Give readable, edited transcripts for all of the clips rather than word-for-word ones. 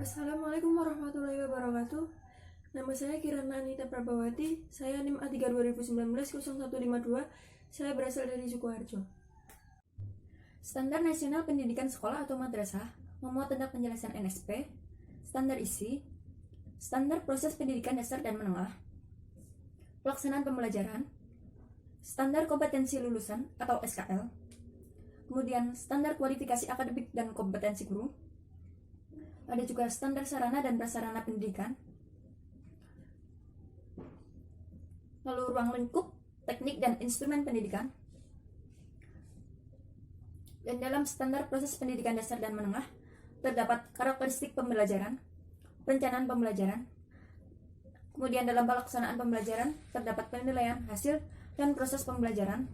Assalamualaikum warahmatullahi wabarakatuh. Nama saya Kirana Anita Prabawati. Saya NIM A3 2019-0152. Saya berasal dari Sukoharjo. Standar Nasional Pendidikan Sekolah atau Madrasah memuat tentang penjelasan NSP, standar isi, standar proses pendidikan dasar dan menengah, pelaksanaan pembelajaran, standar kompetensi lulusan atau SKL, kemudian standar kualifikasi akademik dan kompetensi guru. Ada juga standar sarana dan prasarana pendidikan, lalu ruang lingkup, teknik dan instrumen pendidikan. Dan dalam standar proses pendidikan dasar dan menengah, terdapat karakteristik pembelajaran, perencanaan pembelajaran, kemudian dalam pelaksanaan pembelajaran, terdapat penilaian hasil dan proses pembelajaran.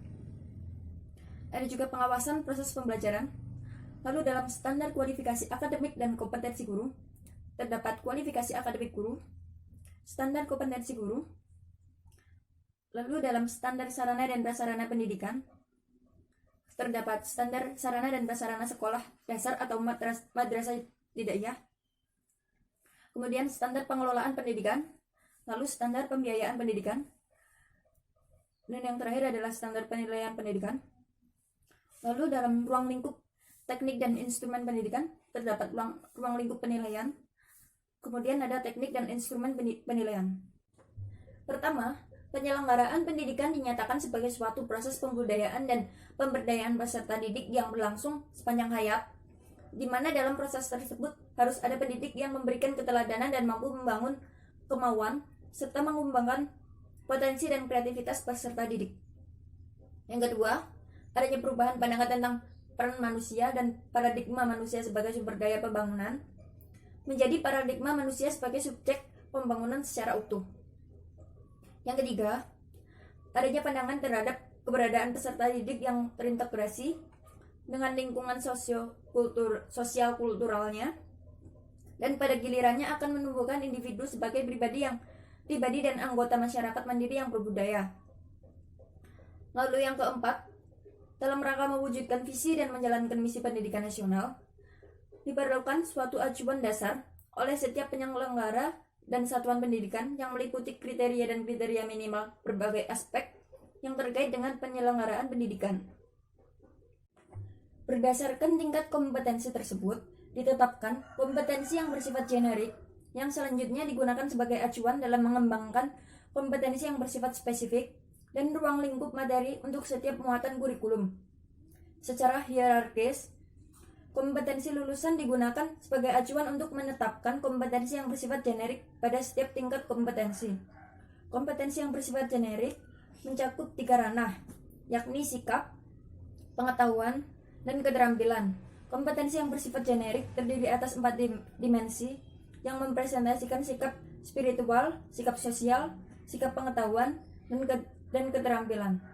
Ada juga pengawasan proses pembelajaran. Lalu dalam standar kualifikasi akademik dan kompetensi guru, terdapat kualifikasi akademik guru, standar kompetensi guru. Lalu dalam standar sarana dan prasarana pendidikan, terdapat standar sarana dan prasarana sekolah dasar atau madrasah ibtidaiyah. Kemudian standar pengelolaan pendidikan, lalu standar pembiayaan pendidikan. Dan yang terakhir adalah standar penilaian pendidikan. Lalu dalam ruang lingkup teknik dan instrumen pendidikan, terdapat ruang lingkup penilaian. Kemudian ada teknik dan instrumen penilaian. Pertama, penyelenggaraan pendidikan dinyatakan sebagai suatu proses pembudayaan dan pemberdayaan peserta didik yang berlangsung sepanjang hayat, di mana dalam proses tersebut harus ada pendidik yang memberikan keteladanan dan mampu membangun kemauan serta mengembangkan potensi dan kreativitas peserta didik. Yang kedua, adanya perubahan pandangan tentang peran manusia dan paradigma manusia sebagai sumber daya pembangunan menjadi paradigma manusia sebagai subjek pembangunan secara utuh. Yang ketiga, adanya pandangan terhadap keberadaan peserta didik yang terintegrasi dengan lingkungan sosial kulturalnya dan pada gilirannya akan menumbuhkan individu sebagai pribadi dan anggota masyarakat mandiri yang berbudaya. Lalu yang keempat, dalam rangka mewujudkan visi dan menjalankan misi pendidikan nasional, diperlukan suatu acuan dasar oleh setiap penyelenggara dan satuan pendidikan yang meliputi kriteria dan kriteria minimal berbagai aspek yang terkait dengan penyelenggaraan pendidikan. Berdasarkan tingkat kompetensi tersebut, ditetapkan kompetensi yang bersifat generik yang selanjutnya digunakan sebagai acuan dalam mengembangkan kompetensi yang bersifat spesifik dan ruang lingkup materi untuk setiap muatan kurikulum. Secara hierarkis, kompetensi lulusan digunakan sebagai acuan untuk menetapkan kompetensi yang bersifat generik pada setiap tingkat kompetensi. Kompetensi yang bersifat generik mencakup 3 ranah, yakni sikap, pengetahuan, dan keterampilan. Kompetensi yang bersifat generik terdiri atas 4 dimensi yang mempresentasikan sikap spiritual, sikap sosial, sikap pengetahuan, dan keterampilan.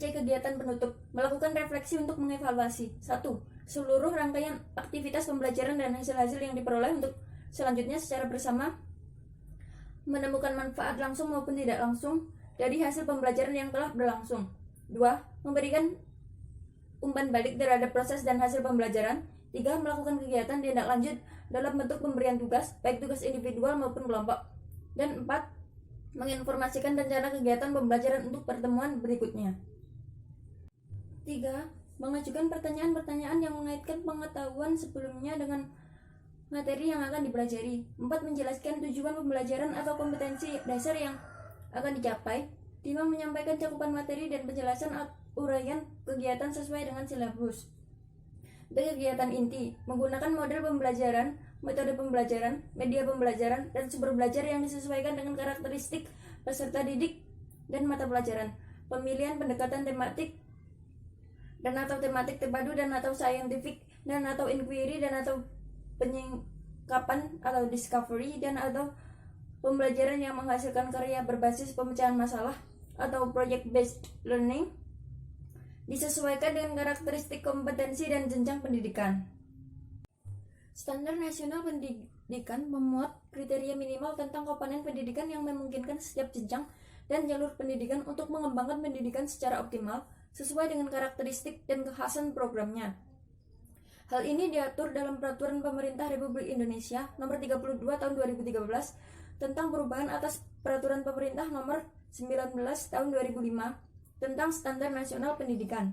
C. Kegiatan penutup. Melakukan refleksi untuk mengevaluasi 1. Seluruh rangkaian aktivitas pembelajaran dan hasil-hasil yang diperoleh untuk selanjutnya secara bersama menemukan manfaat langsung maupun tidak langsung dari hasil pembelajaran yang telah berlangsung. 2. Memberikan umpan balik terhadap proses dan hasil pembelajaran. 3. Melakukan kegiatan tindak lanjut dalam bentuk pemberian tugas, baik tugas individual maupun kelompok. Dan 4. Menginformasikan rencana kegiatan pembelajaran untuk pertemuan berikutnya. 3. Mengajukan pertanyaan-pertanyaan yang mengaitkan pengetahuan sebelumnya dengan materi yang akan dipelajari. 4. Menjelaskan tujuan pembelajaran atau kompetensi dasar yang akan dicapai. 5. Menyampaikan cakupan materi dan penjelasan uraian kegiatan sesuai dengan silabus. Kegiatan inti, menggunakan model pembelajaran, metode pembelajaran, media pembelajaran, dan sumber belajar yang disesuaikan dengan karakteristik peserta didik dan mata pelajaran. Pemilihan pendekatan tematik dan atau tematik terpadu dan atau scientific dan atau inquiry dan atau penyingkapan atau discovery dan atau pembelajaran yang menghasilkan karya berbasis pemecahan masalah atau project based learning disesuaikan dengan karakteristik kompetensi dan jenjang pendidikan. Standar Nasional Pendidikan memuat kriteria minimal tentang komponen pendidikan yang memungkinkan setiap jenjang dan jalur pendidikan untuk mengembangkan pendidikan secara optimal sesuai dengan karakteristik dan kekhasan programnya. Hal ini diatur dalam Peraturan Pemerintah Republik Indonesia Nomor 32 Tahun 2013 tentang perubahan atas Peraturan Pemerintah Nomor 19 Tahun 2005 tentang Standar Nasional Pendidikan.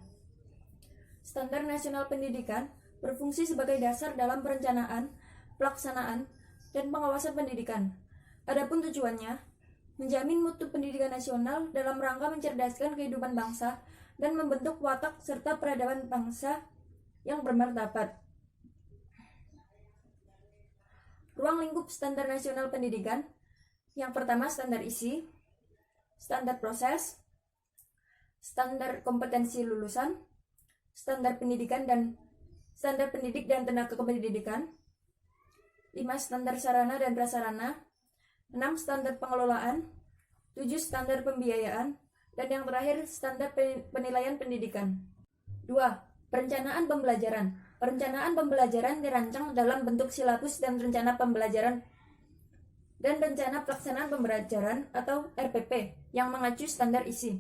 Standar Nasional Pendidikan berfungsi sebagai dasar dalam perencanaan, pelaksanaan, dan pengawasan pendidikan. Adapun tujuannya, menjamin mutu pendidikan nasional dalam rangka mencerdaskan kehidupan bangsa dan membentuk watak serta peradaban bangsa yang bermartabat. Ruang lingkup standar nasional pendidikan. Yang pertama, standar isi, standar proses, standar kompetensi lulusan, standar pendidikan dan standar pendidik dan tenaga kependidikan. 5. Standar sarana dan prasarana. 6. Standar pengelolaan. 7. Standar pembiayaan. Dan yang terakhir, standar penilaian pendidikan. 2. Perencanaan pembelajaran. Perencanaan pembelajaran dirancang dalam bentuk silabus dan rencana pembelajaran dan rencana pelaksanaan pembelajaran atau RPP yang mengacu standar isi.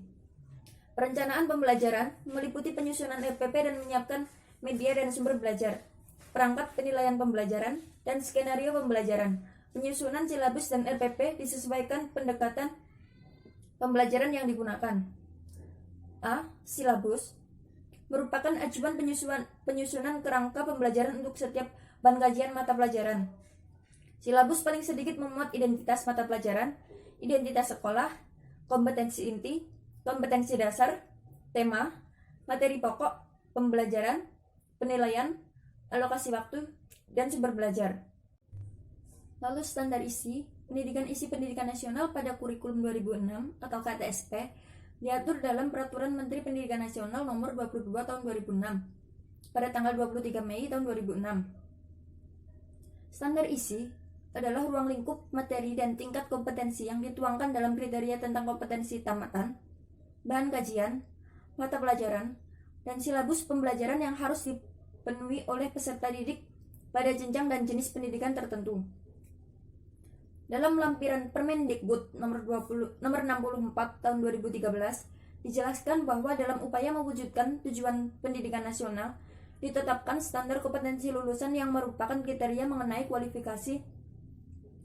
Perencanaan pembelajaran meliputi penyusunan RPP dan menyiapkan media dan sumber belajar, perangkat penilaian pembelajaran, dan skenario pembelajaran. Penyusunan silabus dan RPP disesuaikan pendekatan pembelajaran yang digunakan. A. Silabus merupakan acuan penyusunan kerangka pembelajaran untuk setiap bahan kajian mata pelajaran. Silabus paling sedikit memuat identitas mata pelajaran, identitas sekolah, kompetensi inti, kompetensi dasar, tema, materi pokok, pembelajaran, penilaian, alokasi waktu, dan sumber belajar. Lalu standar isi, pendidikan isi pendidikan nasional pada kurikulum 2006 atau KTSP diatur dalam Peraturan Menteri Pendidikan Nasional Nomor 22 Tahun 2006 pada tanggal 23 Mei tahun 2006. Standar isi adalah ruang lingkup materi dan tingkat kompetensi yang dituangkan dalam kriteria tentang kompetensi tamatan, bahan kajian, mata pelajaran, dan silabus pembelajaran yang harus dipenuhi oleh peserta didik pada jenjang dan jenis pendidikan tertentu. Dalam lampiran Permendikbud nomor 64 tahun 2013 dijelaskan bahwa dalam upaya mewujudkan tujuan pendidikan nasional ditetapkan standar kompetensi lulusan yang merupakan kriteria mengenai kualifikasi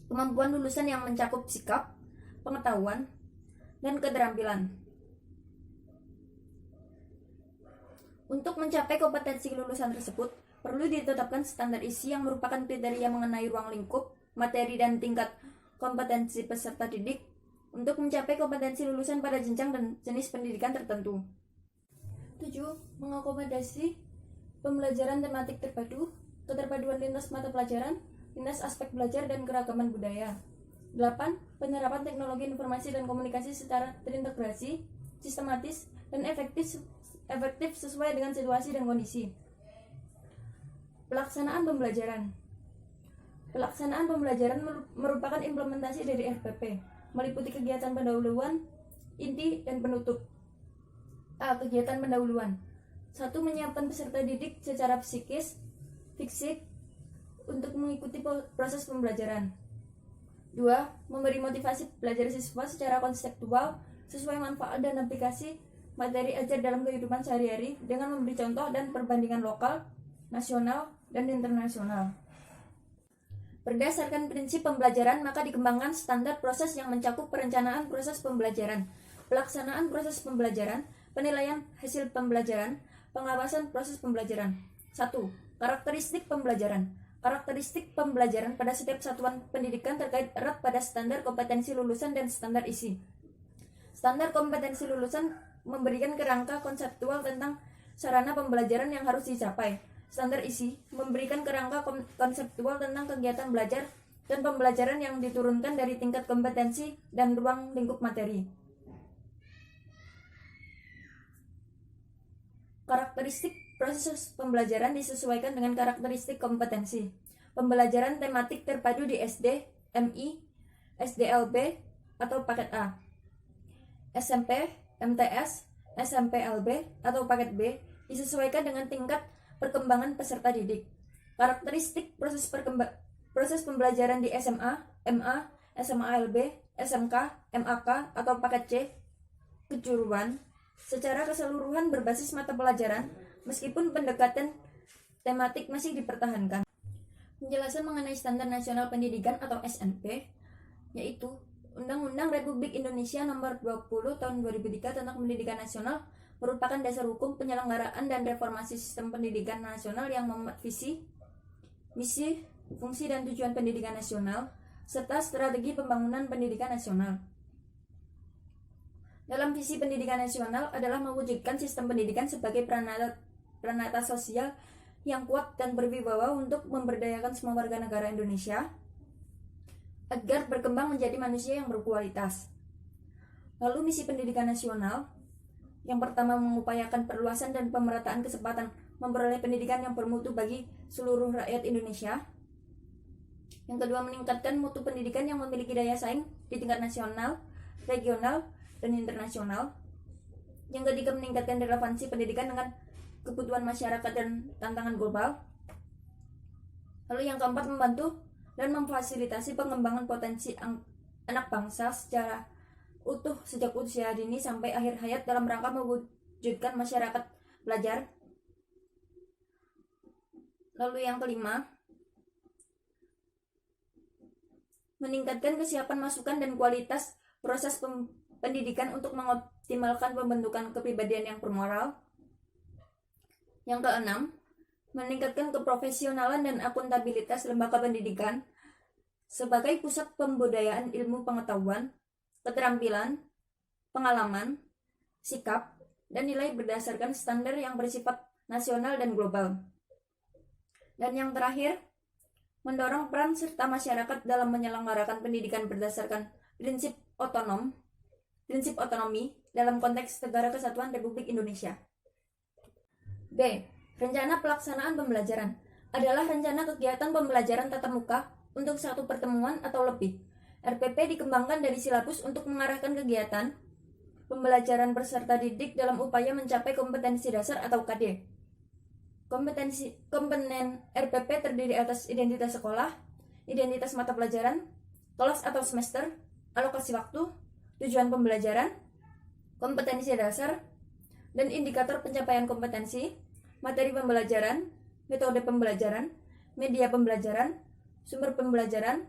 kemampuan lulusan yang mencakup sikap, pengetahuan, dan keterampilan. Untuk mencapai kompetensi lulusan tersebut, perlu ditetapkan standar isi yang merupakan kriteria mengenai ruang lingkup, materi, dan tingkat kompetensi peserta didik untuk mencapai kompetensi lulusan pada jenjang dan jenis pendidikan tertentu. 7. Mengakomodasi pembelajaran tematik terpadu, keterpaduan lintas mata pelajaran, lintas aspek belajar, dan keragaman budaya. 8. Penerapan teknologi informasi dan komunikasi secara terintegrasi, sistematis, dan efektif sesuai dengan situasi dan kondisi. Pelaksanaan pembelajaran. Pelaksanaan pembelajaran merupakan implementasi dari RPP, meliputi kegiatan pendahuluan, inti, dan penutup. A. Kegiatan pendahuluan. 1. Menyiapkan peserta didik secara fisik untuk mengikuti proses pembelajaran. 2. Memberi motivasi belajar siswa secara konseptual sesuai manfaat dan aplikasi materi ajar dalam kehidupan sehari-hari dengan memberi contoh dan perbandingan lokal, nasional, dan internasional. Berdasarkan prinsip pembelajaran, maka dikembangkan standar proses yang mencakup perencanaan proses pembelajaran, pelaksanaan proses pembelajaran, penilaian hasil pembelajaran, pengawasan proses pembelajaran. 1. Karakteristik pembelajaran. Karakteristik pembelajaran pada setiap satuan pendidikan terkait erat pada standar kompetensi lulusan dan standar isi. Standar kompetensi lulusan memberikan kerangka konseptual tentang sarana pembelajaran yang harus dicapai. Standar isi memberikan kerangka konseptual tentang kegiatan belajar dan pembelajaran yang diturunkan dari tingkat kompetensi dan ruang lingkup materi. Karakteristik proses pembelajaran disesuaikan dengan karakteristik kompetensi. Pembelajaran tematik terpadu di SD, MI, SDLB, atau paket A. SMP, MTS, SMPLB, atau paket B disesuaikan dengan tingkat perkembangan peserta didik. Karakteristik proses pembelajaran di SMA, MA, SMALB, SMK, MAK, atau paket C, kejuruan, secara keseluruhan berbasis mata pelajaran, meskipun pendekatan tematik masih dipertahankan. Penjelasan mengenai Standar Nasional Pendidikan atau SNP, yaitu Undang-Undang Republik Indonesia Nomor 20 Tahun 2003 tentang Pendidikan Nasional merupakan dasar hukum penyelenggaraan dan reformasi sistem pendidikan nasional yang memuat visi, misi, fungsi dan tujuan pendidikan nasional, serta strategi pembangunan pendidikan nasional. Dalam visi pendidikan nasional adalah mewujudkan sistem pendidikan sebagai peranata sosial yang kuat dan berwibawa untuk memberdayakan semua warga negara Indonesia agar berkembang menjadi manusia yang berkualitas. Lalu misi pendidikan nasional yang pertama mengupayakan perluasan dan pemerataan kesempatan memperoleh pendidikan yang bermutu bagi seluruh rakyat Indonesia. Yang kedua, meningkatkan mutu pendidikan yang memiliki daya saing di tingkat nasional, regional, dan internasional. Yang ketiga, meningkatkan relevansi pendidikan dengan kebutuhan masyarakat dan tantangan global. Lalu yang keempat, membantu dan memfasilitasi pengembangan potensi anak bangsa secara utuh sejak usia dini sampai akhir hayat dalam rangka mewujudkan masyarakat belajar. Lalu yang kelima, meningkatkan kesiapan masukan dan kualitas proses pendidikan untuk mengoptimalkan pembentukan kepribadian yang bermoral. Yang keenam, meningkatkan keprofesionalan dan akuntabilitas lembaga pendidikan sebagai pusat pembudayaan ilmu pengetahuan, keterampilan, pengalaman, sikap, dan nilai berdasarkan standar yang bersifat nasional dan global. Dan yang terakhir, mendorong peran serta masyarakat dalam menyelenggarakan pendidikan berdasarkan prinsip otonomi dalam konteks Negara Kesatuan Republik Indonesia. B. Rencana pelaksanaan pembelajaran adalah rencana kegiatan pembelajaran tatap muka untuk satu pertemuan atau lebih. RPP dikembangkan dari silabus untuk mengarahkan kegiatan pembelajaran peserta didik dalam upaya mencapai kompetensi dasar atau KD. Komponen RPP terdiri atas identitas sekolah, identitas mata pelajaran, kelas atau semester, alokasi waktu, tujuan pembelajaran, kompetensi dasar, dan indikator pencapaian kompetensi, materi pembelajaran, metode pembelajaran, media pembelajaran, sumber pembelajaran,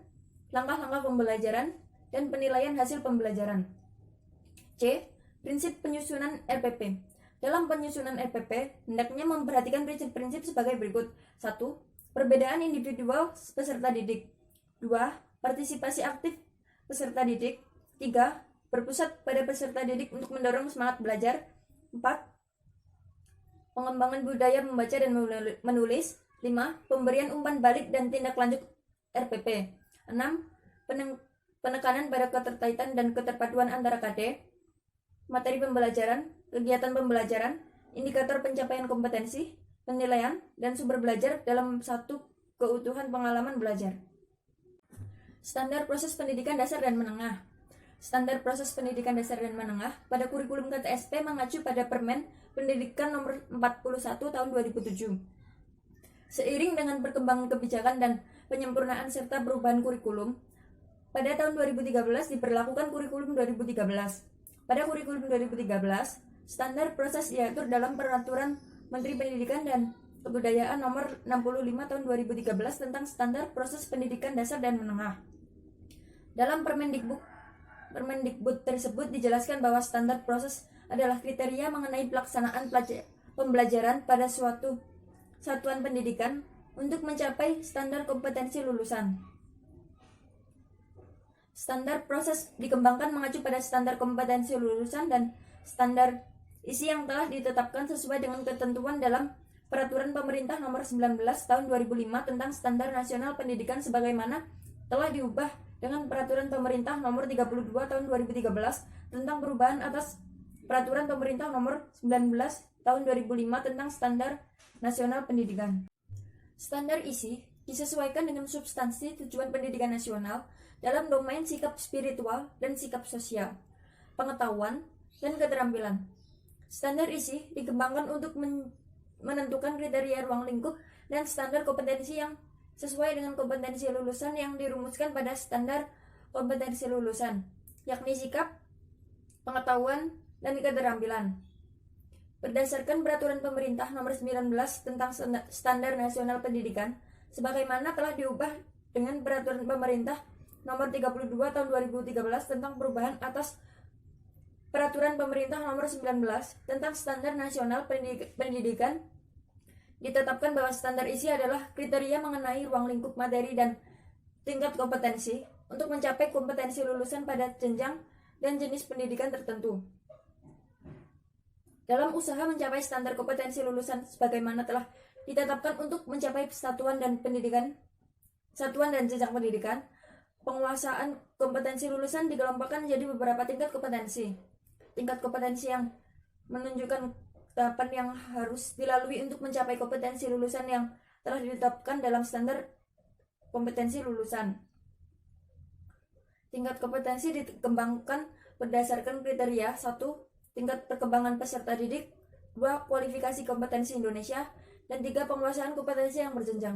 langkah-langkah pembelajaran, dan penilaian hasil pembelajaran. C. Prinsip penyusunan RPP. Dalam penyusunan RPP, hendaknya memperhatikan prinsip-prinsip sebagai berikut. 1. Perbedaan individual peserta didik. 2. Partisipasi aktif peserta didik. 3. Berpusat pada peserta didik untuk mendorong semangat belajar. 4. Pengembangan budaya membaca dan menulis. 5. Pemberian umpan balik dan tindak lanjut RPP. 6. Penekanan pada keterkaitan dan keterpaduan antara KD, materi pembelajaran, kegiatan pembelajaran, indikator pencapaian kompetensi, penilaian, dan sumber belajar dalam satu keutuhan pengalaman belajar. Standar proses pendidikan dasar dan menengah. Standar proses pendidikan dasar dan menengah pada kurikulum KTSP mengacu pada Permen Pendidikan Nomor 41 Tahun 2007. Seiring dengan perkembangan kebijakan dan penyempurnaan serta perubahan kurikulum, pada tahun 2013 diberlakukan kurikulum 2013. Pada kurikulum 2013, standar proses diatur dalam Peraturan Menteri Pendidikan dan Kebudayaan Nomor 65 Tahun 2013 tentang Standar Proses Pendidikan Dasar dan Menengah. Dalam Permendikbud tersebut dijelaskan bahwa standar proses adalah kriteria mengenai pelaksanaan pembelajaran pada suatu satuan pendidikan untuk mencapai standar kompetensi lulusan. Standar proses dikembangkan mengacu pada standar kompetensi lulusan dan standar isi yang telah ditetapkan sesuai dengan ketentuan dalam Peraturan Pemerintah Nomor 19 Tahun 2005 tentang Standar Nasional Pendidikan sebagaimana telah diubah dengan Peraturan Pemerintah Nomor 32 Tahun 2013 tentang perubahan atas Peraturan Pemerintah Nomor 19 Tahun 2005 tentang Standar Nasional Pendidikan. Standar isi disesuaikan dengan substansi tujuan pendidikan nasional dalam domain sikap spiritual dan sikap sosial, pengetahuan, dan keterampilan. Standar isi dikembangkan untuk menentukan kriteria ruang lingkup dan standar kompetensi yang sesuai dengan kompetensi lulusan yang dirumuskan pada standar kompetensi lulusan, yakni sikap, pengetahuan, dan keterampilan. berdasarkan Peraturan Pemerintah Nomor 19 tentang Standar Nasional Pendidikan, sebagaimana telah diubah dengan Peraturan Pemerintah Nomor 32 Tahun 2013 tentang perubahan atas Peraturan Pemerintah Nomor 19 tentang Standar Nasional Pendidikan, ditetapkan bahwa standar isi adalah kriteria mengenai ruang lingkup materi dan tingkat kompetensi untuk mencapai kompetensi lulusan pada jenjang dan jenis pendidikan tertentu. Dalam usaha mencapai standar kompetensi lulusan sebagaimana telah ditetapkan untuk mencapai satuan dan jenjang pendidikan, penguasaan kompetensi lulusan dikelompokkan menjadi beberapa tingkat kompetensi. Tingkat kompetensi yang menunjukkan tahapan yang harus dilalui untuk mencapai kompetensi lulusan yang telah ditetapkan dalam standar kompetensi lulusan. Tingkat kompetensi dikembangkan berdasarkan kriteria 1. Tingkat perkembangan peserta didik, 2. Kualifikasi kompetensi Indonesia, dan 3. Penguasaan kompetensi yang berjenjang.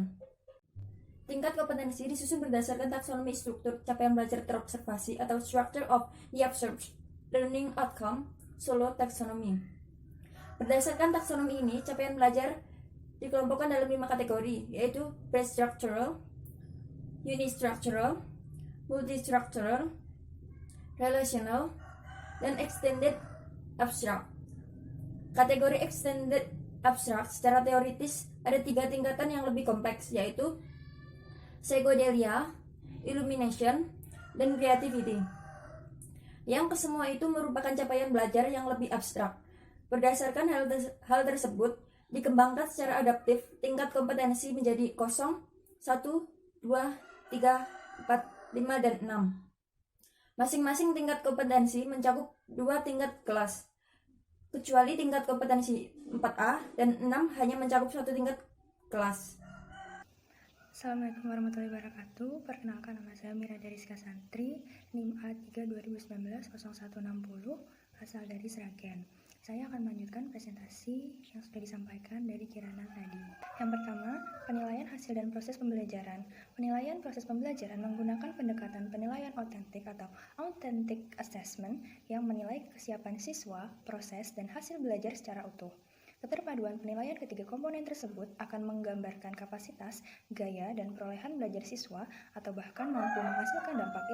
Tingkat kompetensi disusun berdasarkan taksonomi struktur capaian belajar terobservasi atau Structure of the Observed Learning Outcome, Solo Taxonomy. Berdasarkan taksonomi ini, capaian belajar dikelompokkan dalam 5 kategori, yaitu pre-structural, unistructural, multistructural, relational, dan extended abstract. Kategori extended abstract secara teoritis ada 3 tingkatan yang lebih kompleks, yaitu psychedelia, illumination, dan creativity. Yang kesemua itu merupakan capaian belajar yang lebih abstrak. Berdasarkan hal tersebut, dikembangkan secara adaptif tingkat kompetensi menjadi 0, 1, 2, 3, 4, 5, dan 6. Masing-masing tingkat kompetensi mencakup 2 tingkat kelas, kecuali tingkat kompetensi 4A dan 6 hanya mencakup 1 tingkat kelas. Assalamualaikum warahmatullahi wabarakatuh. Perkenalkan, nama saya Miranda Rizka Santri, NIM A3 2019 0160, asal dari Sragen. Saya akan melanjutkan presentasi yang sudah disampaikan dari Kirana tadi. Yang pertama, penilaian hasil dan proses pembelajaran. Penilaian proses pembelajaran menggunakan pendekatan penilaian otentik atau authentic assessment yang menilai kesiapan siswa, proses, dan hasil belajar secara utuh. Keterpaduan penilaian ketiga komponen tersebut akan menggambarkan kapasitas, gaya, dan perolehan belajar siswa atau bahkan mampu menghasilkan dampak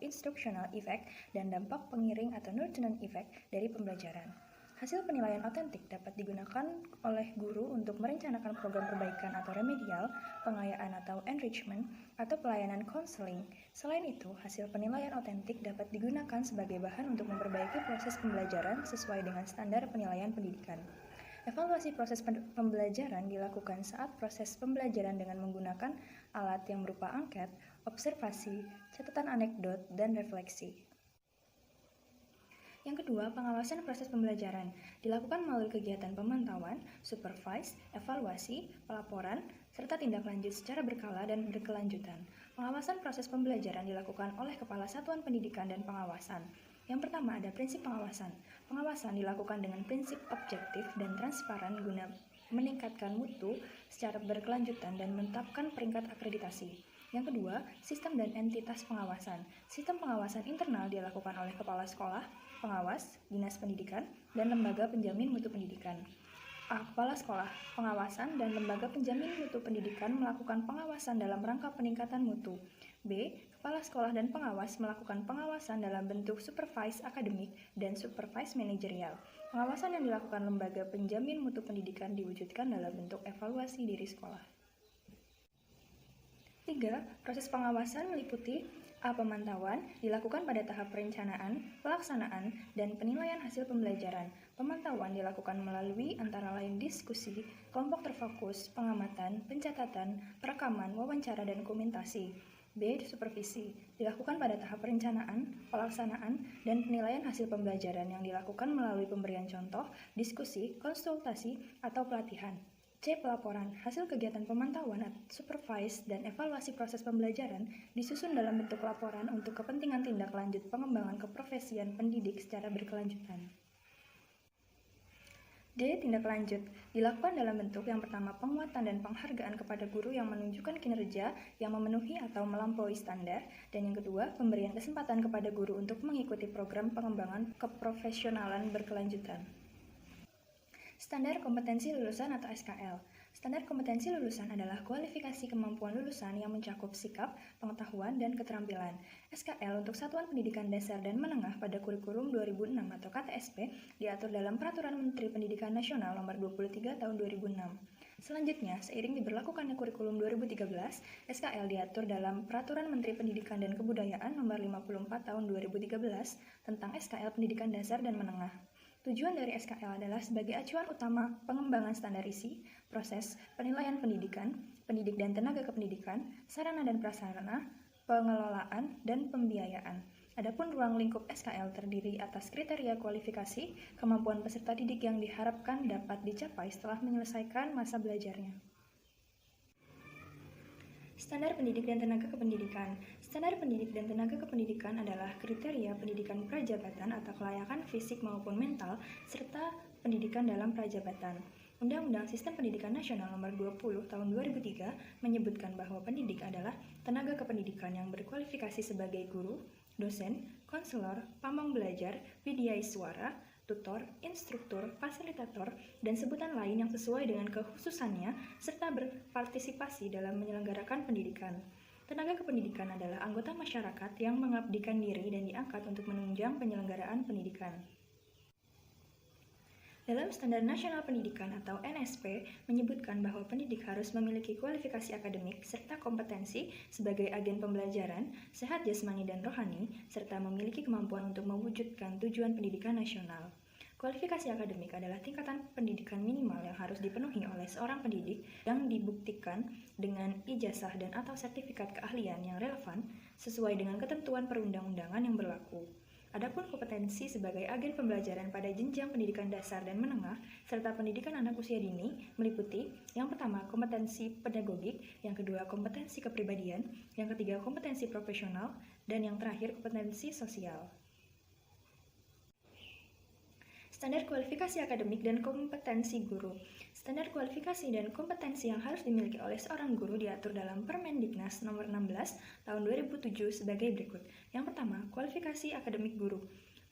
instructional effect dan dampak pengiring atau nurturing effect dari pembelajaran. Hasil penilaian otentik dapat digunakan oleh guru untuk merencanakan program perbaikan atau remedial, pengayaan atau enrichment, atau pelayanan konseling. Selain itu, hasil penilaian otentik dapat digunakan sebagai bahan untuk memperbaiki proses pembelajaran sesuai dengan standar penilaian pendidikan. Evaluasi proses pembelajaran dilakukan saat proses pembelajaran dengan menggunakan alat yang berupa angket, observasi, catatan anekdot, dan refleksi. Yang kedua, pengawasan proses pembelajaran dilakukan melalui kegiatan pemantauan, supervise, evaluasi, pelaporan, serta tindak lanjut secara berkala dan berkelanjutan. Pengawasan proses pembelajaran dilakukan oleh Kepala Satuan Pendidikan dan Pengawasan. Yang pertama ada prinsip pengawasan. Pengawasan dilakukan dengan prinsip objektif dan transparan guna meningkatkan mutu secara berkelanjutan dan menetapkan peringkat akreditasi. Yang kedua, sistem dan entitas pengawasan. Sistem pengawasan internal dilakukan oleh kepala sekolah, pengawas, dinas pendidikan, dan lembaga penjamin mutu pendidikan. A. Kepala sekolah, pengawasan, dan lembaga penjamin mutu pendidikan melakukan pengawasan dalam rangka peningkatan mutu. B. Kepala sekolah dan pengawas melakukan pengawasan dalam bentuk supervise akademik dan supervise manajerial. Pengawasan yang dilakukan lembaga penjamin mutu pendidikan diwujudkan dalam bentuk evaluasi diri sekolah. 3. Proses pengawasan meliputi A. Pemantauan dilakukan pada tahap perencanaan, pelaksanaan, dan penilaian hasil pembelajaran. Pemantauan dilakukan melalui antara lain diskusi, kelompok terfokus, pengamatan, pencatatan, perekaman, wawancara, dan dokumentasi. B. Supervisi dilakukan pada tahap perencanaan, pelaksanaan, dan penilaian hasil pembelajaran yang dilakukan melalui pemberian contoh, diskusi, konsultasi, atau pelatihan. C. Pelaporan hasil kegiatan pemantauan, supervise, dan evaluasi proses pembelajaran disusun dalam bentuk laporan untuk kepentingan tindak lanjut pengembangan keprofesian pendidik secara berkelanjutan. D. Tindak lanjut dilakukan dalam bentuk yang pertama penguatan dan penghargaan kepada guru yang menunjukkan kinerja yang memenuhi atau melampaui standar, dan yang kedua pemberian kesempatan kepada guru untuk mengikuti program pengembangan keprofesionalan berkelanjutan. Standar kompetensi lulusan atau SKL. Standar kompetensi lulusan adalah kualifikasi kemampuan lulusan yang mencakup sikap, pengetahuan, dan keterampilan. SKL untuk Satuan Pendidikan Dasar dan Menengah pada kurikulum 2006 atau KTSP diatur dalam Peraturan Menteri Pendidikan Nasional Nomor 23 Tahun 2006. Selanjutnya, seiring diberlakukannya kurikulum 2013, SKL diatur dalam Peraturan Menteri Pendidikan dan Kebudayaan Nomor 54 Tahun 2013 tentang SKL Pendidikan Dasar dan Menengah. Tujuan dari SKL adalah sebagai acuan utama pengembangan standar isi, proses, penilaian pendidikan, pendidik dan tenaga kependidikan, sarana dan prasarana, pengelolaan, dan pembiayaan. Adapun ruang lingkup SKL terdiri atas kriteria kualifikasi, kemampuan peserta didik yang diharapkan dapat dicapai setelah menyelesaikan masa belajarnya. Standar pendidik dan tenaga kependidikan. Standar pendidik dan tenaga kependidikan adalah kriteria pendidikan prajabatan atau kelayakan fisik maupun mental, serta pendidikan dalam prajabatan. Undang-Undang Sistem Pendidikan Nasional Nomor 20 Tahun 2003 menyebutkan bahwa pendidik adalah tenaga kependidikan yang berkualifikasi sebagai guru, dosen, konselor, pamong belajar, widyaswara, tutor, instruktur, fasilitator, dan sebutan lain yang sesuai dengan kekhususannya, serta berpartisipasi dalam menyelenggarakan pendidikan. Tenaga kependidikan adalah anggota masyarakat yang mengabdikan diri dan diangkat untuk menunjang penyelenggaraan pendidikan. Dalam Standar Nasional Pendidikan atau NSP menyebutkan bahwa pendidik harus memiliki kualifikasi akademik serta kompetensi sebagai agen pembelajaran, sehat jasmani dan rohani, serta memiliki kemampuan untuk mewujudkan tujuan pendidikan nasional. Kualifikasi akademik adalah tingkatan pendidikan minimal yang harus dipenuhi oleh seorang pendidik yang dibuktikan dengan ijazah dan atau sertifikat keahlian yang relevan sesuai dengan ketentuan perundang-undangan yang berlaku. Adapun kompetensi sebagai agen pembelajaran pada jenjang pendidikan dasar dan menengah serta pendidikan anak usia dini meliputi yang pertama kompetensi pedagogik, yang kedua kompetensi kepribadian, yang ketiga kompetensi profesional, dan yang terakhir kompetensi sosial. Standar kualifikasi akademik dan kompetensi guru. Standar kualifikasi dan kompetensi yang harus dimiliki oleh seorang guru diatur dalam Permendiknas Nomor 16 Tahun 2007 sebagai berikut. Yang pertama, kualifikasi akademik guru.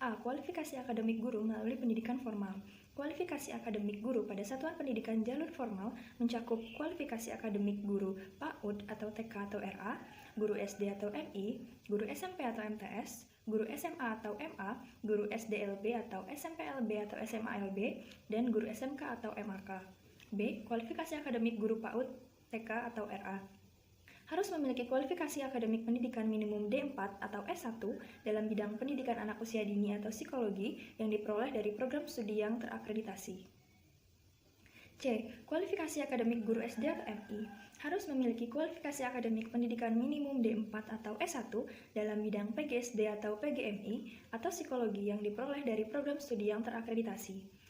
A. Kualifikasi akademik guru melalui pendidikan formal. Kualifikasi akademik guru pada satuan pendidikan jalur formal mencakup kualifikasi akademik guru PAUD atau TK atau RA, guru SD atau MI, guru SMP atau MTS, guru SMA atau MA, guru SDLB atau SMPLB atau SMALB, dan guru SMK atau MAK. B. Kualifikasi akademik guru PAUD, TK atau RA. Harus memiliki kualifikasi akademik pendidikan minimum D4 atau S1 dalam bidang pendidikan anak usia dini atau psikologi yang diperoleh dari program studi yang terakreditasi. C. Kualifikasi akademik guru SD atau MI. Harus memiliki kualifikasi akademik pendidikan minimum D4 atau S1 dalam bidang PGSD atau PGMI atau psikologi yang diperoleh dari program studi yang terakreditasi.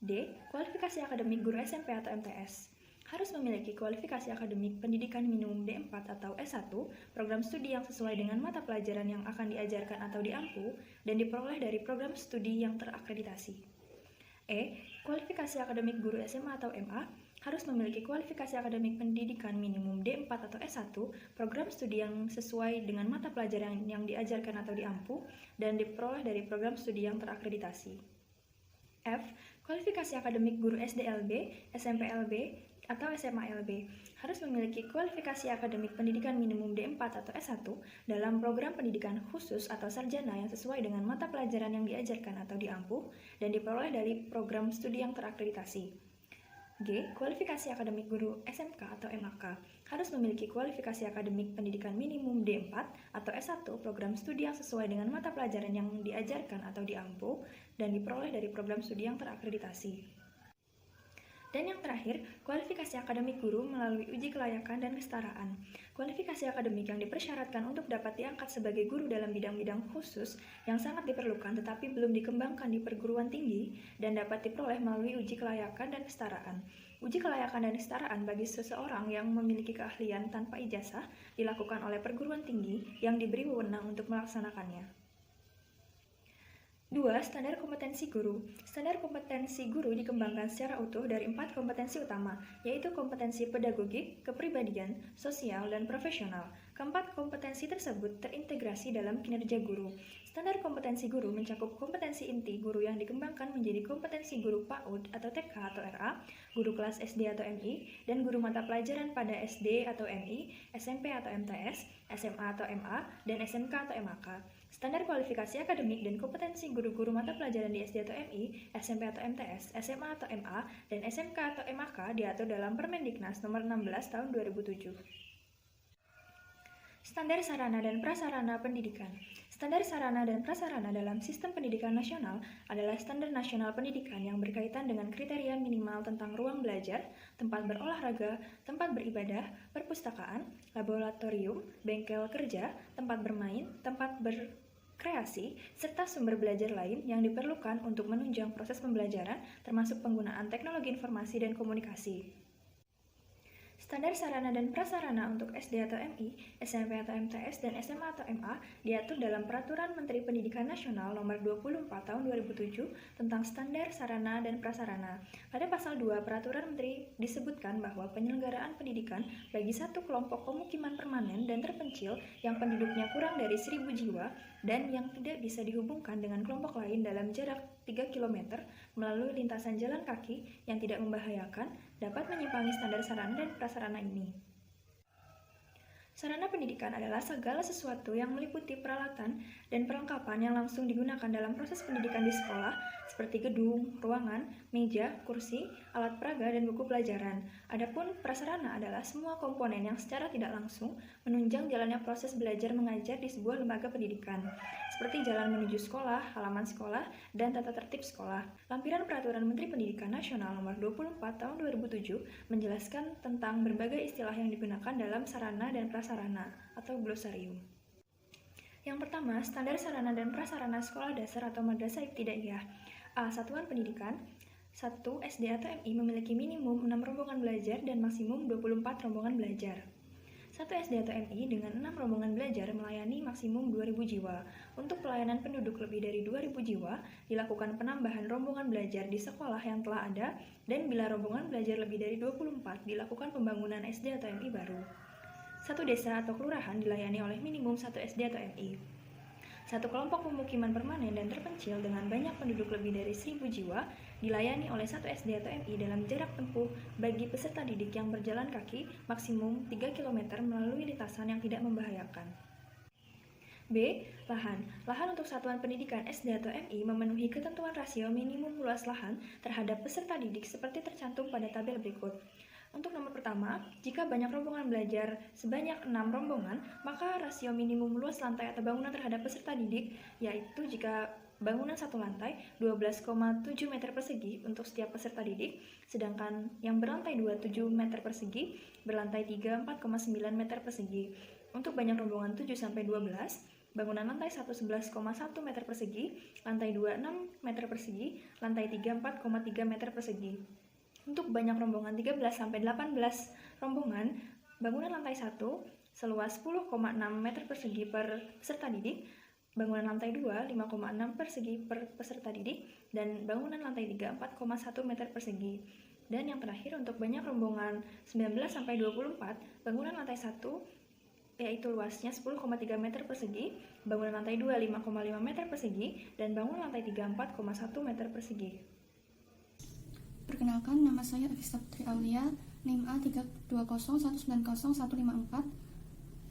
D. Kualifikasi akademik guru SMP atau MTS. Harus memiliki kualifikasi akademik pendidikan minimum D4 atau S1, program studi yang sesuai dengan mata pelajaran yang akan diajarkan atau diampu, dan diperoleh dari program studi yang terakreditasi. E. Kualifikasi akademik guru SMA atau MA. Harus memiliki kualifikasi akademik pendidikan minimum D4 atau S1, program studi yang sesuai dengan mata pelajaran yang diajarkan atau diampu, dan diperoleh dari program studi yang terakreditasi. F. Kualifikasi akademik guru SDLB, SMPLB, atau SMALB. Harus memiliki kualifikasi akademik pendidikan minimum D4 atau S1 dalam program pendidikan khusus atau sarjana yang sesuai dengan mata pelajaran yang diajarkan atau diampu, dan diperoleh dari program studi yang terakreditasi. G. Kualifikasi akademik guru SMK atau MAK. Harus memiliki kualifikasi akademik pendidikan minimum D4 atau S1 program studi yang sesuai dengan mata pelajaran yang diajarkan atau diampu, dan diperoleh dari program studi yang terakreditasi. Dan yang terakhir, kualifikasi akademik guru melalui uji kelayakan dan kesetaraan. Kualifikasi akademik yang dipersyaratkan untuk dapat diangkat sebagai guru dalam bidang-bidang khusus yang sangat diperlukan tetapi belum dikembangkan di perguruan tinggi dan dapat diperoleh melalui uji kelayakan dan kesetaraan. Uji kelayakan dan kesetaraan bagi seseorang yang memiliki keahlian tanpa ijazah dilakukan oleh perguruan tinggi yang diberi wewenang untuk melaksanakannya. 2. Standar kompetensi guru. Standar kompetensi guru dikembangkan secara utuh dari 4 kompetensi utama, yaitu kompetensi pedagogik, kepribadian, sosial, dan profesional. Keempat, kompetensi tersebut terintegrasi dalam kinerja guru. Standar kompetensi guru mencakup kompetensi inti guru yang dikembangkan menjadi kompetensi guru PAUD atau TK atau RA, guru kelas SD atau MI, dan guru mata pelajaran pada SD atau MI, SMP atau MTS, SMA atau MA, dan SMK atau MAK. Standar kualifikasi akademik dan kompetensi guru-guru mata pelajaran di SD atau MI, SMP atau MTS, SMA atau MA, dan SMK atau MAK diatur dalam Permendiknas Nomor 16 Tahun 2007. Standar sarana dan prasarana pendidikan. Standar sarana dan prasarana dalam sistem pendidikan nasional adalah standar nasional pendidikan yang berkaitan dengan kriteria minimal tentang ruang belajar, tempat berolahraga, tempat beribadah, perpustakaan, laboratorium, bengkel kerja, tempat bermain, tempat berkreasi, serta sumber belajar lain yang diperlukan untuk menunjang proses pembelajaran termasuk penggunaan teknologi informasi dan komunikasi. Standar sarana dan prasarana untuk SD atau MI, SMP atau MTS, dan SMA atau MA diatur dalam Peraturan Menteri Pendidikan Nasional Nomor 24 Tahun 2007 tentang Standar Sarana dan Prasarana. Pada pasal 2 Peraturan Menteri disebutkan bahwa penyelenggaraan pendidikan bagi satu kelompok pemukiman permanen dan terpencil yang penduduknya kurang dari 1.000 jiwa dan yang tidak bisa dihubungkan dengan kelompok lain dalam jarak 3 km melalui lintasan jalan kaki yang tidak membahayakan dapat menyimpangi standar sarana dan prasarana ini. Sarana pendidikan adalah segala sesuatu yang meliputi peralatan dan perlengkapan yang langsung digunakan dalam proses pendidikan di sekolah, seperti gedung, ruangan, meja, kursi, alat peraga, dan buku pelajaran. Adapun prasarana adalah semua komponen yang secara tidak langsung menunjang jalannya proses belajar mengajar di sebuah lembaga pendidikan, seperti jalan menuju sekolah, halaman sekolah, dan tata tertib sekolah. Lampiran Peraturan Menteri Pendidikan Nasional Nomor 24 Tahun 2007 menjelaskan tentang berbagai istilah yang digunakan dalam sarana dan prasarana atau glosarium. Yang pertama, standar sarana dan prasarana sekolah dasar atau madrasah ibtidaiyah. A. Satuan pendidikan. 1. SD atau MI memiliki minimum 6 rombongan belajar dan maksimum 24 rombongan belajar. 1 SD atau MI dengan 6 rombongan belajar melayani maksimum 2.000 jiwa. Untuk pelayanan penduduk lebih dari 2.000 jiwa, dilakukan penambahan rombongan belajar di sekolah yang telah ada, dan bila rombongan belajar lebih dari 24, dilakukan pembangunan SD atau MI baru. 1 desa atau kelurahan dilayani oleh minimum 1 SD atau MI. 1 kelompok pemukiman permanen dan terpencil dengan banyak penduduk lebih dari 1.000 jiwa dilayani oleh 1 SD atau MI dalam jarak tempuh bagi peserta didik yang berjalan kaki maksimum 3 km melalui lintasan yang tidak membahayakan. B. Lahan. Lahan untuk satuan pendidikan SD atau MI memenuhi ketentuan rasio minimum luas lahan terhadap peserta didik seperti tercantum pada tabel berikut. Untuk nomor pertama, jika banyak rombongan belajar sebanyak 6 rombongan, maka rasio minimum luas lantai atau bangunan terhadap peserta didik, yaitu jika bangunan satu lantai 12,7 meter persegi untuk setiap peserta didik, sedangkan yang berlantai 2 7 meter persegi, berlantai 3 4,9 meter persegi. Untuk banyak rombongan 7-12, bangunan lantai 1 11,1 meter persegi, lantai 2 6 meter persegi, lantai 3 4,3 meter persegi. Untuk banyak rombongan 13-18 rombongan, bangunan lantai 1 seluas 10,6 meter persegi per peserta didik, bangunan lantai 2 5,6 persegi per peserta didik, dan bangunan lantai 3 4,1 meter persegi. Dan yang terakhir untuk banyak rombongan 19-24, bangunan lantai 1 yaitu luasnya 10,3 meter persegi, bangunan lantai 2 5,5 meter persegi, dan bangunan lantai 3 4,1 meter persegi. Perkenalkan, nama saya Evista Putri Aulia, NIM A320190154,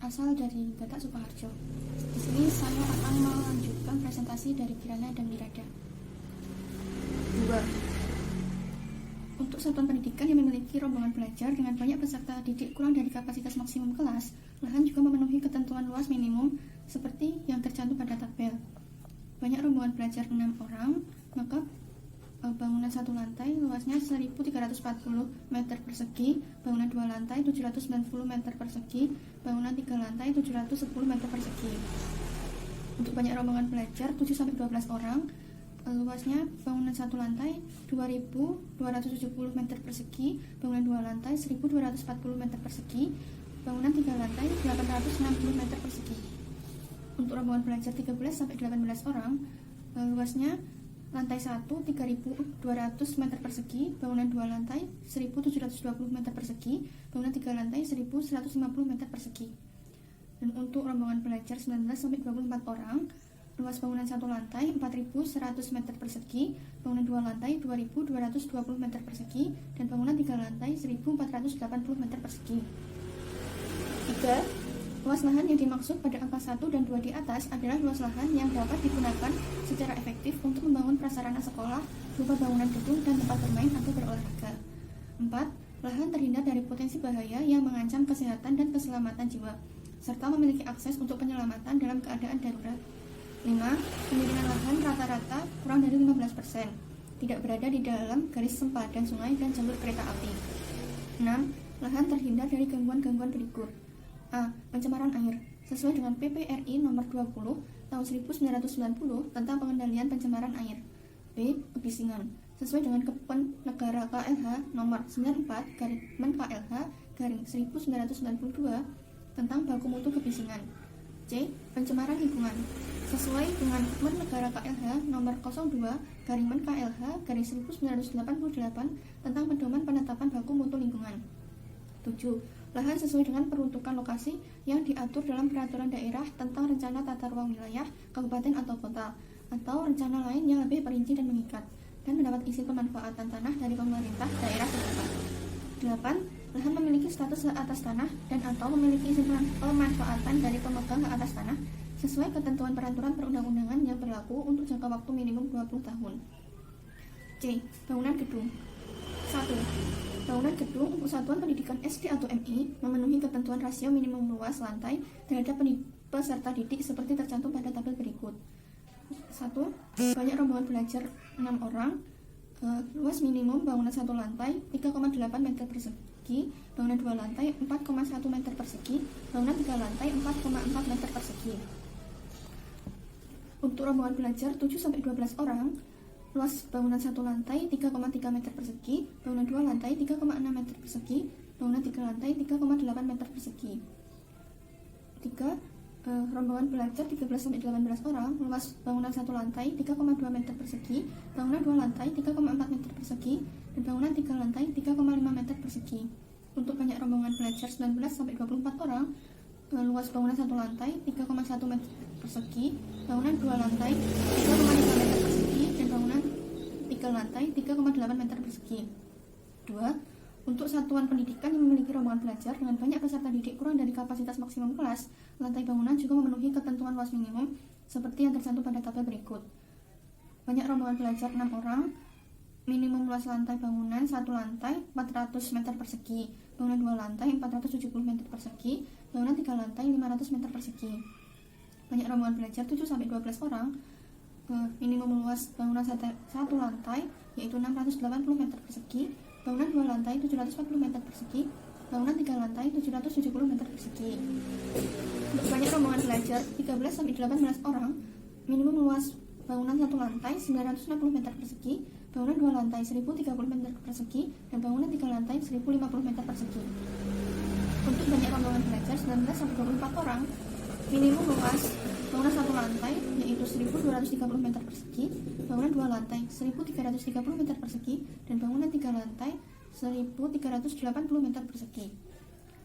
asal dari Batak Sukoharjo. Di sini saya akan melanjutkan presentasi dari Kirana dan Mirada. 2. Untuk satuan pendidikan yang memiliki rombongan belajar dengan banyak peserta didik kurang dari kapasitas maksimum kelas, lahan juga memenuhi ketentuan luas minimum seperti yang tercantum pada tabel. Banyak rombongan belajar 6 orang, maka bangunan satu lantai luasnya 1.340 meter persegi, bangunan 2 lantai 790 meter persegi, bangunan 3 lantai 710 meter persegi. Untuk banyak rombongan belajar 7-12 orang, luasnya bangunan satu lantai 2.270 meter persegi, bangunan 2 lantai 1.240 meter persegi, bangunan 3 lantai 860 meter persegi. Untuk rombongan belajar 13-18 orang, luasnya lantai 1 3.200 meter persegi, bangunan 2 lantai 1.720 meter persegi, bangunan 3 lantai 1.150 meter persegi. Dan untuk rombongan belajar 19-24 orang, luas bangunan satu lantai 4.100 meter persegi, bangunan dua lantai 2.220 meter persegi, dan bangunan tiga lantai 1.480 meter persegi. 3. Luas lahan yang dimaksud pada angka 1 dan 2 di atas adalah luas lahan yang dapat digunakan secara efektif untuk membangun prasarana sekolah berupa bangunan gedung dan tempat bermain atau berolahraga. 4. Lahan terhindar dari potensi bahaya yang mengancam kesehatan dan keselamatan jiwa, serta memiliki akses untuk penyelamatan dalam keadaan darurat. 5. Pemilihan lahan rata-rata kurang dari 15%, tidak berada di dalam garis sempadan sungai dan jalur kereta api. 6. Lahan terhindar dari gangguan-gangguan berikut. A. Pencemaran air. Sesuai dengan PPRI nomor 20 tahun 1990 tentang pengendalian pencemaran air. B. Kebisingan. Sesuai dengan Kemenegara KLH nomor 94/Men-KLH/1992 tentang baku mutu kebisingan. C. Pencemaran lingkungan. Sesuai dengan Kemenegara KLH nomor 02/Men-KLH/1988 tentang pedoman penetapan baku mutu lingkungan. 7. Lahan sesuai dengan peruntukan lokasi yang diatur dalam peraturan daerah tentang rencana tata ruang wilayah, kabupaten atau kota, atau rencana lain yang lebih perinci dan mengikat, dan mendapat izin pemanfaatan tanah dari pemerintah daerah setempat. 8. Lahan memiliki status hak atas tanah dan atau memiliki izin pemanfaatan dari pemegang hak atas tanah sesuai ketentuan peraturan perundang-undangan yang berlaku untuk jangka waktu minimum 20 tahun. C. Bangunan gedung. 1. Bangunan gedung untuk satuan pendidikan SD atau MI memenuhi ketentuan rasio minimum luas lantai terhadap peserta didik seperti tercantum pada tabel berikut. 1. Banyak rombongan belajar 6 orang. Luas minimum bangunan satu lantai 3,8 meter persegi, bangunan dua lantai 4,1 meter persegi, bangunan tiga lantai 4,4 meter persegi. Untuk rombongan belajar 7-12 orang, luas bangunan satu lantai 3,3 meter persegi, bangunan dua lantai 3,6 meter persegi, bangunan tiga lantai 3,8 meter persegi. 3. Rombongan belajar 13-18 orang, luas bangunan satu lantai 3,2 meter persegi, bangunan dua lantai 3,4 meter persegi, dan bangunan tiga lantai 3,5 meter persegi. Untuk banyak rombongan belajar 19-24 orang, luas bangunan satu lantai 3,1 meter persegi, bangunan dua lantai 3,5 meter persegi, dan bangunan tiga lantai 3,8 meter persegi. 2. Untuk satuan pendidikan yang memiliki rombongan belajar dengan banyak peserta didik kurang dari kapasitas maksimum kelas, lantai bangunan juga memenuhi ketentuan luas minimum seperti yang tercantum pada tabel berikut. Banyak rombongan belajar 6 orang, minimum luas lantai bangunan satu lantai 400 meter persegi, bangunan dua lantai 470 meter persegi, bangunan tiga lantai 500 meter persegi. Banyak rombongan belajar 7-12 orang, minimum luas bangunan satu lantai yaitu 680 meter persegi, bangunan dua lantai 740 meter persegi, bangunan tiga lantai 770 meter persegi. Untuk banyak rombongan belajar 13-18 orang, minimum luas bangunan satu lantai 960 meter persegi, bangunan dua lantai 1030 meter persegi, dan bangunan tiga lantai 1050 meter persegi. Untuk banyak rombongan belajar 19-24 orang, minimum luas bangunan satu lantai yaitu 1230 meter persegi, bangunan dua lantai 1330 meter persegi, dan bangunan tiga lantai 1380 meter persegi.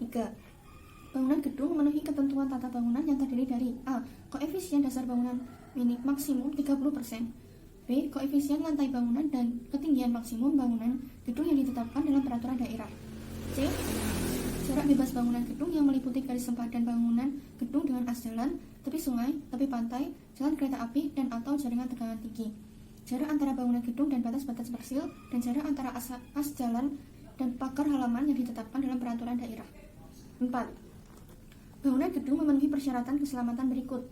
3. Bangunan gedung memenuhi ketentuan tata bangunan yang terdiri dari A. Koefisien dasar bangunan maksimum 30%, B. Koefisien lantai bangunan dan ketinggian maksimum bangunan gedung yang ditetapkan dalam peraturan daerah, C. Jarak bebas bangunan gedung yang meliputi garis sempadan bangunan gedung dengan as jalan, tepi sungai, tepi pantai, jalan kereta api, dan atau jaringan tegangan tinggi. Jarak antara bangunan gedung dan batas-batas persil, dan jarak antara as jalan dan pagar halaman yang ditetapkan dalam peraturan daerah. 4. Bangunan gedung memenuhi persyaratan keselamatan berikut.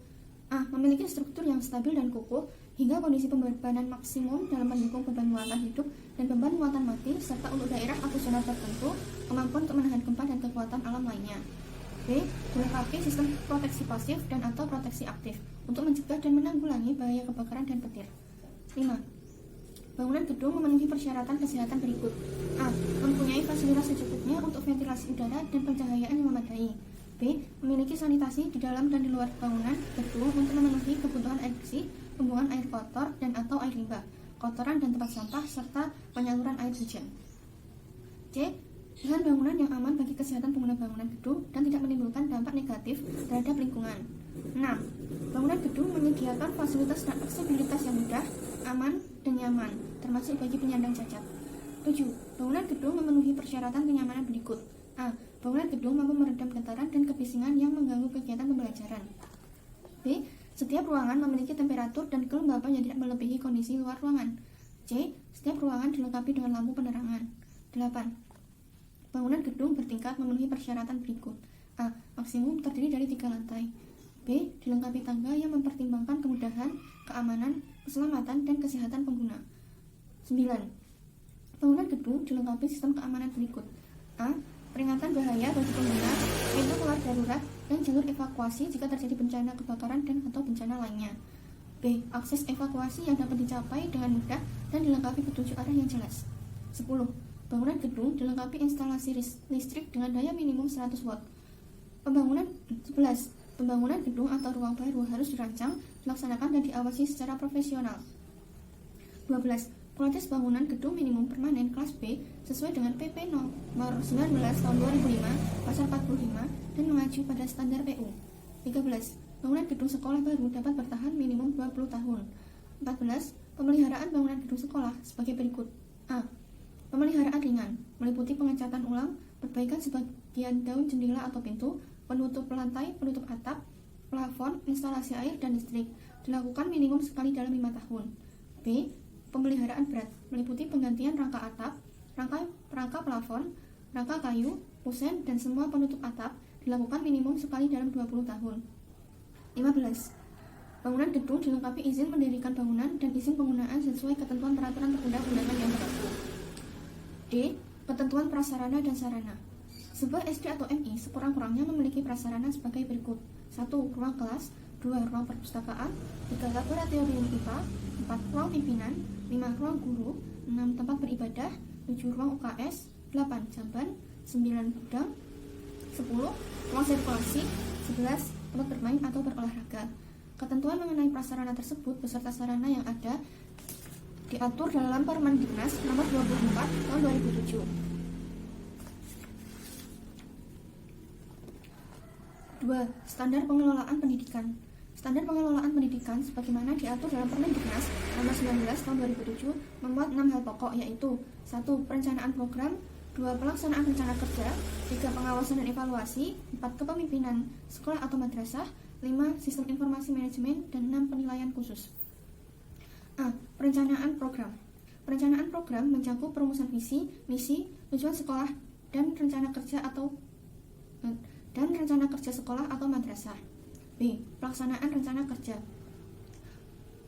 A. Memiliki struktur yang stabil dan kukuh hingga kondisi pembebanan maksimum dalam mendukung beban muatan hidup dan beban muatan mati, serta untuk daerah atau zona tertentu kemampuan untuk menahan gempa dan kekuatan alam lainnya. B. Dilengkapi sistem proteksi pasif dan atau proteksi aktif untuk mencegah dan menanggulangi bahaya kebakaran dan petir. 5. Bangunan gedung memenuhi persyaratan kesehatan berikut. A. Mempunyai fasilitas secukupnya untuk ventilasi udara dan pencahayaan yang memadai. B. Memiliki sanitasi di dalam dan di luar bangunan gedung untuk memenuhi kebutuhan air bersih, pembuangan air kotor dan atau air limbah, kotoran dan tempat sampah, serta penyaluran air hujan. C. Lahan bangunan yang aman bagi kesehatan pengguna bangunan gedung dan tidak menimbulkan dampak negatif terhadap lingkungan. 6. Bangunan gedung menyediakan fasilitas dan aksesibilitas yang mudah, aman, dan nyaman, termasuk bagi penyandang cacat. 7. Bangunan gedung memenuhi persyaratan kenyamanan berikut. A. Bangunan gedung mampu meredam getaran dan kebisingan yang mengganggu kegiatan pembelajaran. B. Setiap ruangan memiliki temperatur dan kelembapan yang tidak melebihi kondisi luar ruangan. C. Setiap ruangan dilengkapi dengan lampu penerangan. 8. Bangunan gedung bertingkat memenuhi persyaratan berikut. A. Maksimum terdiri dari 3 lantai. B. Dilengkapi tangga yang mempertimbangkan kemudahan, keamanan, keselamatan, dan kesehatan pengguna. 9. Bangunan gedung dilengkapi sistem keamanan berikut. A. Peringatan bahaya bagi pengguna, pintu keluar darurat, dan jalur evakuasi jika terjadi bencana kebakaran dan atau bencana lainnya. B. Akses evakuasi yang dapat dicapai dengan mudah dan dilengkapi petunjuk arah yang jelas. 10. Bangunan gedung dilengkapi instalasi listrik dengan daya minimum 100 watt. 11. Pembangunan gedung atau ruang baru harus dirancang, dilaksanakan dan diawasi secara profesional. 12. Kualitas bangunan gedung minimum permanen kelas B sesuai dengan PP nomor 19 tahun 2005 pasal 45 dan mengacu pada standar PU. 13. Bangunan gedung sekolah baru dapat bertahan minimum 20 tahun. 14. Pemeliharaan bangunan gedung sekolah sebagai berikut. A. Pemeliharaan ringan, meliputi pengecatan ulang, perbaikan sebagian daun jendela atau pintu, penutup lantai, penutup atap, plafon, instalasi air dan listrik, dilakukan minimum sekali dalam 5 tahun. B. Pemeliharaan berat, meliputi penggantian rangka atap, rangka plafon, rangka kayu, kusen, dan semua penutup atap, dilakukan minimum sekali dalam 20 tahun. 15. Bangunan gedung dilengkapi izin mendirikan bangunan dan izin penggunaan sesuai ketentuan peraturan perundang-undangan yang berlaku. D. Ketentuan prasarana dan sarana. Sebuah SD atau MI sekurang-kurangnya memiliki prasarana sebagai berikut. 1. Ruang kelas. 2. Ruang perpustakaan. 3. Laboratorium IPA. 4. Ruang pimpinan. 5. Ruang guru. 6. Tempat beribadah. 7. Ruang UKS. 8. Jamban. 9. Gudang. 10. Ruang sirkulasi. 11. Tempat bermain atau berolahraga. Ketentuan mengenai prasarana tersebut beserta sarana yang ada diatur dalam Permendiknas nomor 24 tahun 2007. 2. Standar pengelolaan pendidikan. Standar pengelolaan pendidikan sebagaimana diatur dalam Permendiknas nomor 19 tahun 2007 memuat 6 hal pokok, yaitu 1. Perencanaan program. 2. Pelaksanaan rencana kerja. 3. Pengawasan dan evaluasi. 4. Kepemimpinan sekolah atau madrasah. 5. Sistem informasi manajemen. Dan 6. Penilaian khusus. A. Perencanaan program. Perencanaan program mencakup perumusan visi, misi, tujuan sekolah, dan rencana kerja sekolah atau madrasah. B. Pelaksanaan rencana kerja.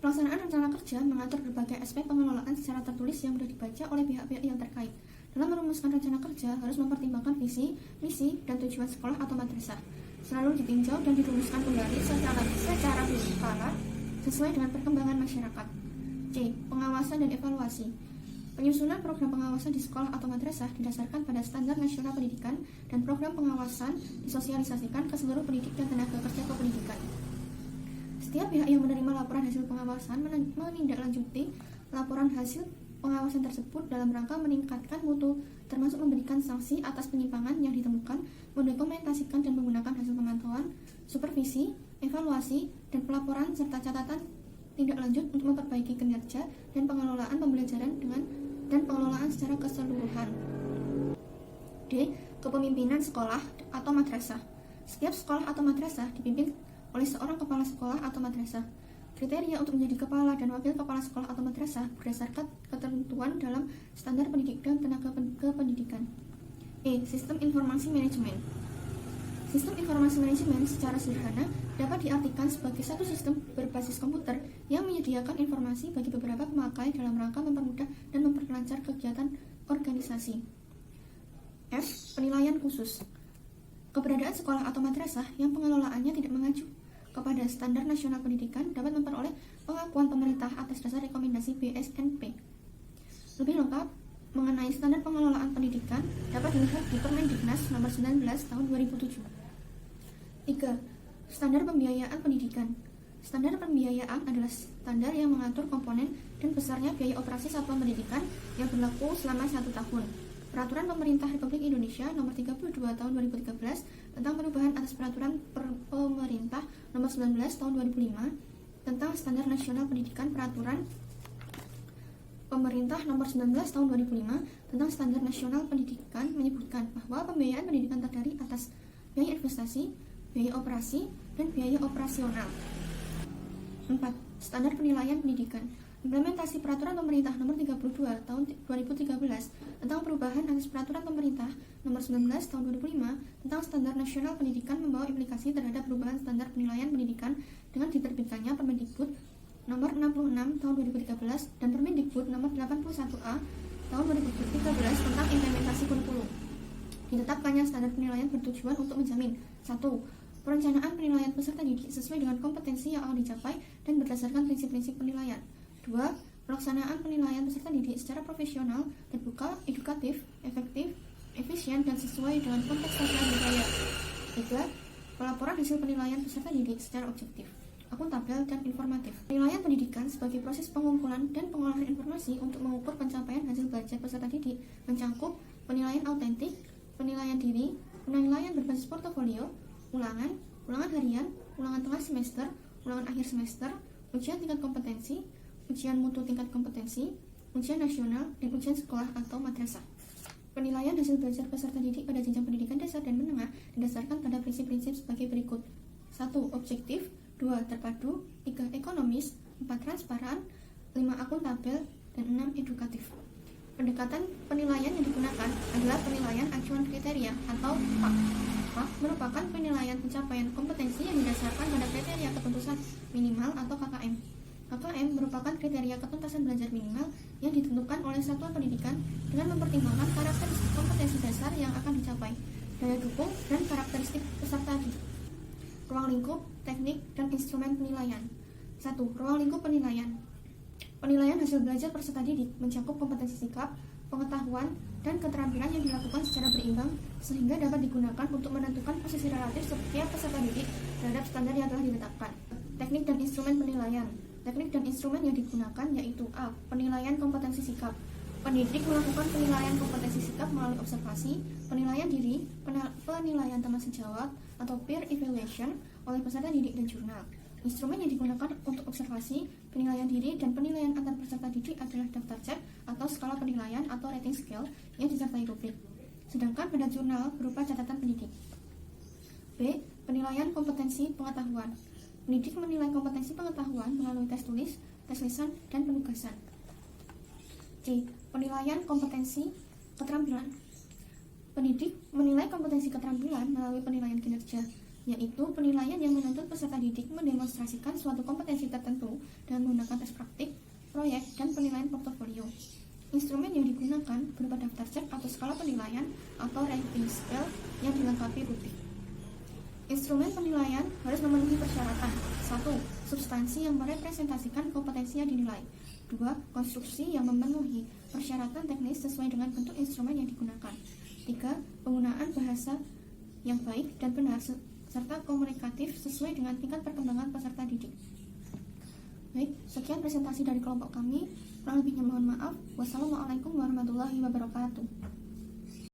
Pelaksanaan rencana kerja mengatur berbagai aspek pengelolaan secara tertulis yang mudah dibaca oleh pihak-pihak yang terkait. Dalam merumuskan rencana kerja harus mempertimbangkan visi, misi, dan tujuan sekolah atau madrasah. Selalu ditinjau dan dirumuskan kembali secara berkala sesuai dengan perkembangan masyarakat. C. Pengawasan dan evaluasi. Penyusunan program pengawasan di sekolah atau madrasah didasarkan pada standar nasional pendidikan dan program pengawasan disosialisasikan ke seluruh pendidik dan tenaga kerja kependidikan. Setiap pihak yang menerima laporan hasil pengawasan menindaklanjuti laporan hasil pengawasan tersebut dalam rangka meningkatkan mutu, termasuk memberikan sanksi atas penyimpangan yang ditemukan, mendokumentasikan dan menggunakan hasil pemantauan, supervisi, evaluasi, dan pelaporan serta catatan tindak lanjut untuk memperbaiki kinerja dan pengelolaan pembelajaran dan pengelolaan secara keseluruhan. D. Kepemimpinan sekolah atau madrasah. Setiap sekolah atau madrasah dipimpin oleh seorang kepala sekolah atau madrasah. Kriteria untuk menjadi kepala dan wakil kepala sekolah atau madrasah berdasarkan ketentuan dalam standar pendidikan dan tenaga kependidikan. E. Sistem informasi manajemen. Sistem informasi manajemen secara sederhana dapat diartikan sebagai satu sistem berbasis komputer yang menyediakan informasi bagi beberapa pemakai dalam rangka mempermudah dan memperlancar kegiatan organisasi. F. Penilaian khusus. Keberadaan sekolah atau madrasah yang pengelolaannya tidak mengacu kepada standar nasional pendidikan dapat memperoleh pengakuan pemerintah atas dasar rekomendasi BSNP. Lebih lengkap mengenai standar pengelolaan pendidikan dapat dilihat di Permendiknas nomor 19 tahun 2007. 3. Standar pembiayaan pendidikan. Standar pembiayaan adalah standar yang mengatur komponen dan besarnya biaya operasi satuan pendidikan yang berlaku selama 1 tahun. Peraturan Pemerintah Republik Indonesia Nomor 32 Tahun 2013 tentang perubahan atas Peraturan Pemerintah Nomor 19 Tahun 2005 tentang Standar Nasional Pendidikan. Peraturan Pemerintah Nomor 19 Tahun 2005 tentang Standar Nasional Pendidikan menyebutkan bahwa pembiayaan pendidikan terdiri atas biaya investasi, biaya operasi, dan biaya operasional. 4. Standar penilaian pendidikan. Implementasi Peraturan Pemerintah Nomor 32 Tahun 2013 tentang perubahan atas Peraturan Pemerintah Nomor 19 Tahun 2005 tentang Standar Nasional Pendidikan membawa implikasi terhadap perubahan standar penilaian pendidikan dengan diterbitkannya Permendikbud Nomor 66 Tahun 2013 dan Permendikbud Nomor 81A Tahun 2013 tentang implementasi kurikulum. Ditetapkannya standar penilaian bertujuan untuk menjamin 1. Perencanaan penilaian peserta didik sesuai dengan kompetensi yang akan dicapai dan berdasarkan prinsip-prinsip penilaian. 2. Pelaksanaan penilaian peserta didik secara profesional, terbuka, edukatif, efektif, efisien, dan sesuai dengan konteks sosial budaya. 3. Pelaporan hasil penilaian peserta didik secara objektif, akuntabel, dan informatif. Penilaian pendidikan sebagai proses pengumpulan dan pengolahan informasi untuk mengukur pencapaian hasil belajar peserta didik mencakup penilaian autentik, penilaian diri, penilaian berbasis portofolio, ulangan harian, ulangan tengah semester, ulangan akhir semester, ujian tingkat kompetensi, ujian mutu tingkat kompetensi, ujian nasional, dan ujian sekolah atau madrasah. Penilaian hasil belajar peserta didik pada jenjang pendidikan dasar dan menengah didasarkan pada prinsip-prinsip sebagai berikut. 1. Objektif. 2. Terpadu. 3. Ekonomis. 4. Transparan. 5. Akuntabel. Dan 6. Edukatif. Pendekatan penilaian yang digunakan adalah penilaian acuan kriteria atau PAK. PAK merupakan penilaian pencapaian kompetensi yang didasarkan pada kriteria ketuntasan minimal atau KKM. KKM merupakan kriteria ketuntasan belajar minimal yang ditentukan oleh satuan pendidikan dengan mempertimbangkan karakteristik kompetensi dasar yang akan dicapai, daya dukung, dan karakteristik peserta didik. Ruang lingkup, teknik, dan instrumen penilaian. 1. Ruang lingkup penilaian. Penilaian hasil belajar peserta didik mencakup kompetensi sikap, pengetahuan, dan keterampilan yang dilakukan secara berimbang sehingga dapat digunakan untuk menentukan posisi relatif setiap peserta didik terhadap standar yang telah ditetapkan. Teknik dan instrumen penilaian. Teknik dan instrumen yang digunakan yaitu A. Penilaian kompetensi sikap. Pendidik melakukan penilaian kompetensi sikap melalui observasi, penilaian diri, penilaian teman sejawat, atau peer evaluation oleh peserta didik dan jurnal. Instrumen yang digunakan untuk observasi, penilaian diri, dan penilaian antar peserta didik adalah daftar cek atau skala penilaian atau rating scale yang disertai rubrik. Sedangkan pada jurnal berupa catatan pendidik. B. Penilaian kompetensi pengetahuan. Pendidik menilai kompetensi pengetahuan melalui tes tulis, tes lisan, dan penugasan. C. Penilaian kompetensi keterampilan. Pendidik menilai kompetensi keterampilan melalui penilaian kinerja, yaitu penilaian yang menuntut peserta didik mendemonstrasikan suatu kompetensi tertentu dengan menggunakan tes praktik, proyek, dan penilaian portofolio. Instrumen yang digunakan berupa daftar cek atau skala penilaian atau rating scale yang dilengkapi rubrik. Instrumen penilaian harus memenuhi persyaratan. 1. Substansi yang merepresentasikan kompetensi yang dinilai. 2. Konstruksi yang memenuhi persyaratan teknis sesuai dengan bentuk instrumen yang digunakan. 3. Penggunaan bahasa yang baik dan benar serta komunikatif sesuai dengan tingkat perkembangan peserta didik. Baik, sekian presentasi dari kelompok kami. Kurang lebihnya mohon maaf. Wassalamualaikum warahmatullahi wabarakatuh.